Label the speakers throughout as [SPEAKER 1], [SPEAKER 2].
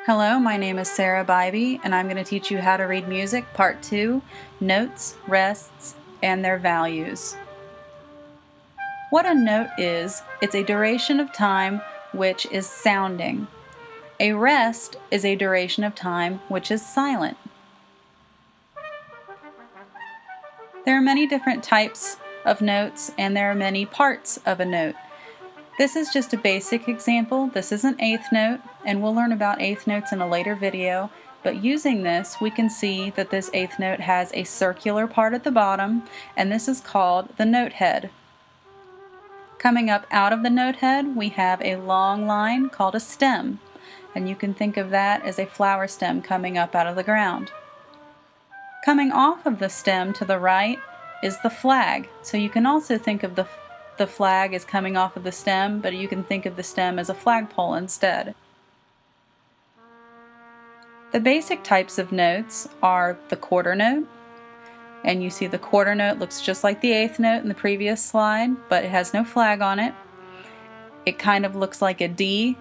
[SPEAKER 1] Hello, my name is Sarah Bybee, and I'm going to teach you how to read music, Part 2, Notes, Rests, and Their Values. What a note is, it's a duration of time which is sounding. A rest is a duration of time which is silent. There are many different types of notes, and there are many parts of a note. This is just a basic example. This is an eighth note, and we'll learn about eighth notes in a later video, but using this we can see that this eighth note has a circular part at the bottom, and this is called the note head. Coming up out of the note head we have a long line called a stem, and you can think of that as a flower stem coming up out of the ground. Coming off of the stem to the right is the flag, so you can also think of the flag is coming off of the stem, but you can think of the stem as a flagpole instead. The basic types of notes are the quarter note, and you see the quarter note looks just like the eighth note in the previous slide, but it has no flag on it. It kind of looks like a D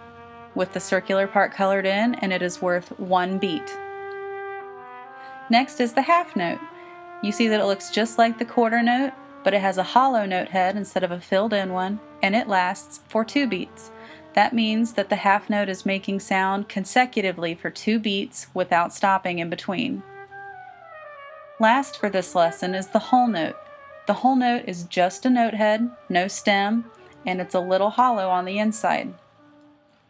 [SPEAKER 1] with the circular part colored in, and it is worth one beat. Next is the half note. You see that it looks just like the quarter note, but it has a hollow note head instead of a filled in one, and it lasts for 2 beats. That means that the half note is making sound consecutively for 2 beats without stopping in between. Last for this lesson is the whole note. The whole note is just a note head, no stem, and it's a little hollow on the inside.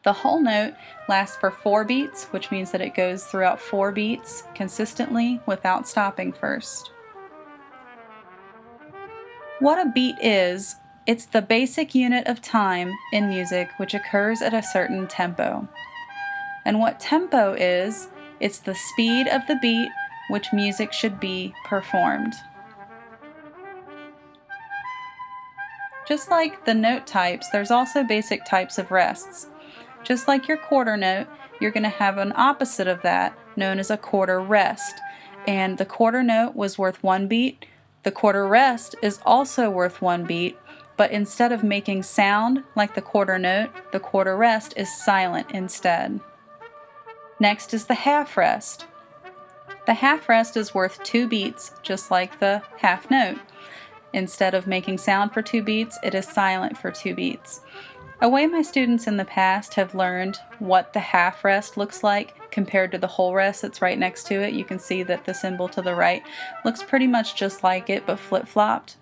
[SPEAKER 1] The whole note lasts for 4 beats, which means that it goes throughout 4 beats consistently without stopping first. What a beat is, it's the basic unit of time in music which occurs at a certain tempo. And what tempo is, it's the speed of the beat which music should be performed. Just like the note types, there's also basic types of rests. Just like your quarter note, you're going to have an opposite of that known as a quarter rest. And the quarter note was worth 1 beat. The quarter rest is also worth 1 beat, but instead of making sound like the quarter note, the quarter rest is silent instead. Next is the half rest. The half rest is worth 2 beats, just like the half note. Instead of making sound for 2 beats, it is silent for 2 beats. A way my students in the past have learned what the half rest looks like compared to the whole rest that's right next to it. You can see that the symbol to the right looks pretty much just like it, but flip-flopped.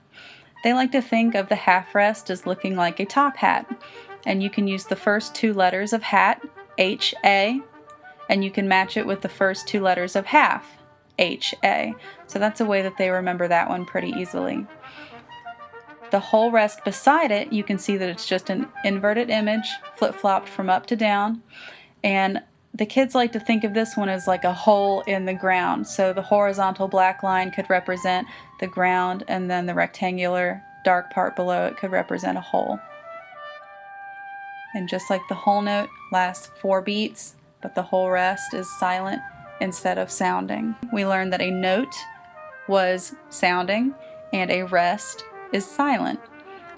[SPEAKER 1] They like to think of the half rest as looking like a top hat, and you can use the first 2 letters of hat, H-A, and you can match it with the first 2 letters of half, H-A. So that's a way that they remember that one pretty easily. The whole rest beside it, you can see that it's just an inverted image, flip-flopped from up to down, and the kids like to think of this one as like a hole in the ground. So the horizontal black line could represent the ground, and then the rectangular dark part below it could represent a hole. And just like the whole note lasts 4 beats, but the whole rest is silent instead of sounding. We learned that a note was sounding and a rest is silent.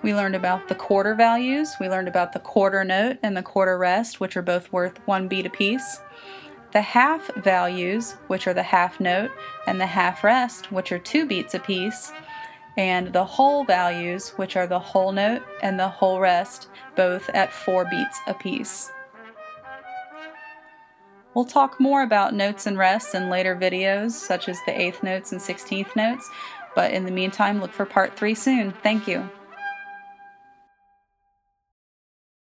[SPEAKER 1] We learned about the quarter values, we learned about the quarter note and the quarter rest, which are both worth 1 beat apiece. The half values, which are the half note, and the half rest, which are 2 beats apiece. And the whole values, which are the whole note and the whole rest, both at 4 beats apiece. We'll talk more about notes and rests in later videos, such as the 8th notes and 16th notes, but in the meantime, look for Part 3 soon. Thank you.